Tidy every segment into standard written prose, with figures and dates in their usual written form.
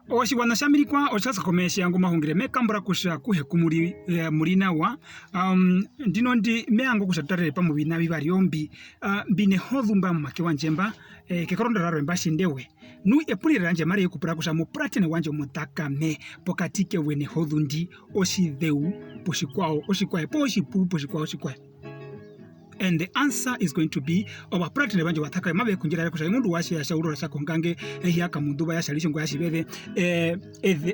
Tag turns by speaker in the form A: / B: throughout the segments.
A: Oshigwana shamirikwa ochasa komesha yangu mahungire mekambura kusha kuhe kumuri murina wa ndino ndi meango kushatarere pa mubina bibari yombi bine hodhumba mu make wanjemba kekaronda raro mbashi ndewe nu epulira ranje mari yekupura kusha mu pratene wanje mutakame pokatike wene hodhundi oshidheu poshikwao oshikwae poshipu poshikwao oshikwae. And the answer is going to be oba pratene banje wataka mabe kunjira kusha mundu washe ya shauro rasha kongange yaka mundu ya shalisho ngo yashibere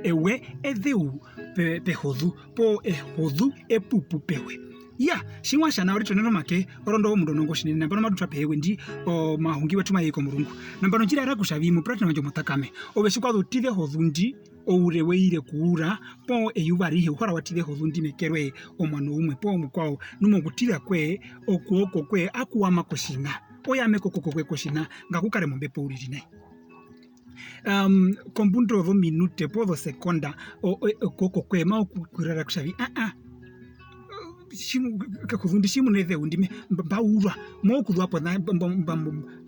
A: ewe edheu pe hodhu po hodhu epupu pewe ya shingwa shana ori toneno make orondo mundu nongo shinene nambano madu trapewe ndi mahungi wetu mayiko murungu nambano njira ra kushabi mu pratene banje mutakame obeshikwa dhutive hodhu ndi oureweire kuura po eyubarihe ukora wative hodhundi mekerwe omwana umwe po mukwao numo gutira kwe okuoko kwe akuwama koshina oyame kokoko kwe koshina ngakukare mombe po uririne kombundo vo minute po vo sekonda okoko kwe ma okurara kushavi shimu kakudhundi shimu nethe undime baura mo kudwapo na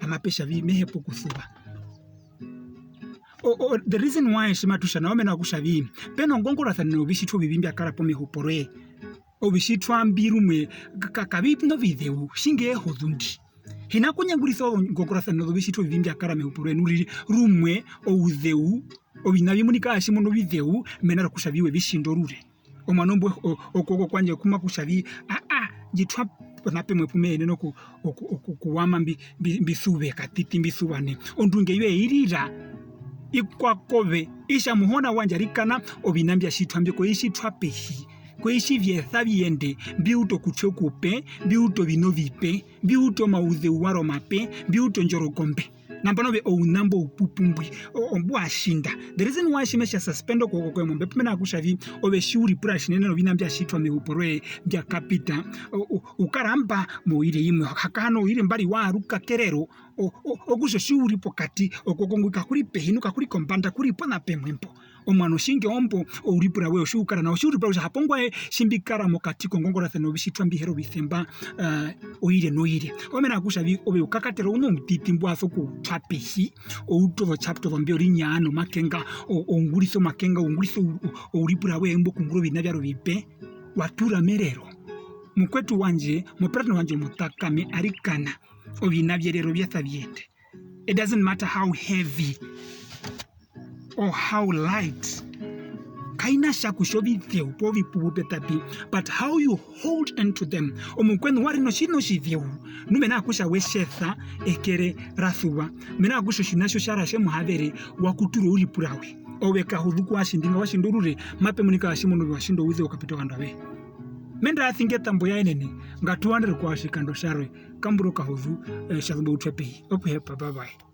A: amapesha vi mehepo kusuba. The reason why shimatusha na omena kushavi peno ngongora thane obishitwa bibimbi akara po mehopore obishitwa mbirumwe kakabipi no video shinge hodhundi hina kunyangurisa ngongora thane obishitwa bibimbi akara mehopore nuri rumwe outheu obinabi munika ashimo no video menara kushaviwe bishindorure omanombo okoko kwanje kuma kushavi jitwa nape mwepumene no kuwama mbisube katiti mbisubane ondunge iwe irira ikwakobe isha muhona wanjarikana obinambya shitwambye ko ishitwa pehi ko ishivye thabiende biuto kuchokupe biuto binovipe biuto mauze uwaro mape biuto njorogombe nambanobe ounambo upupumbwi ombu ashinda. The reason why shimesha suspendo kwa mombe pumena kushavi obe shuri pura shinene no binambya shitwa mehuporoe bya kapita ukaramba moire imwe hakano ire mbali wa ruka kerero ogusho shuri pokati okokongwika kuri pehinuka kuri kompanda kuri pona pemwempo omwana shinge ombo uripura we oshukara na oshuri pura hapongwa shimbikara mokati kongongora theno bishitwa mbihero bithemba oire noire omena kushavi obe ukakatero uno mtiti mbwaso ku twapehi outo chapter vambyo rinyano makenga onguriso makenga onguriso uripura we embo kunguro binabyaro bipe watura merero mukwetu wanje mupratno wanje mutakame arikana obinabyerero byathabyende. It doesn't matter how heavy or how light kaina shakushobi theu povi pubetapi but how you hold into them omukwenu wari no shino shiveu numena kusha weshetha ekere rathuwa mena kusho shinasho sharashe muhavere wakuturo uri purawe oweka hudhuku ashindinga washindurure mape munika ashimono washindo uze okapito kandawe menda athingeta mboya enene ngatuandere kwa shikando sharwe kamburo kahudhu shazumbo utwepe okuhepa bye bye.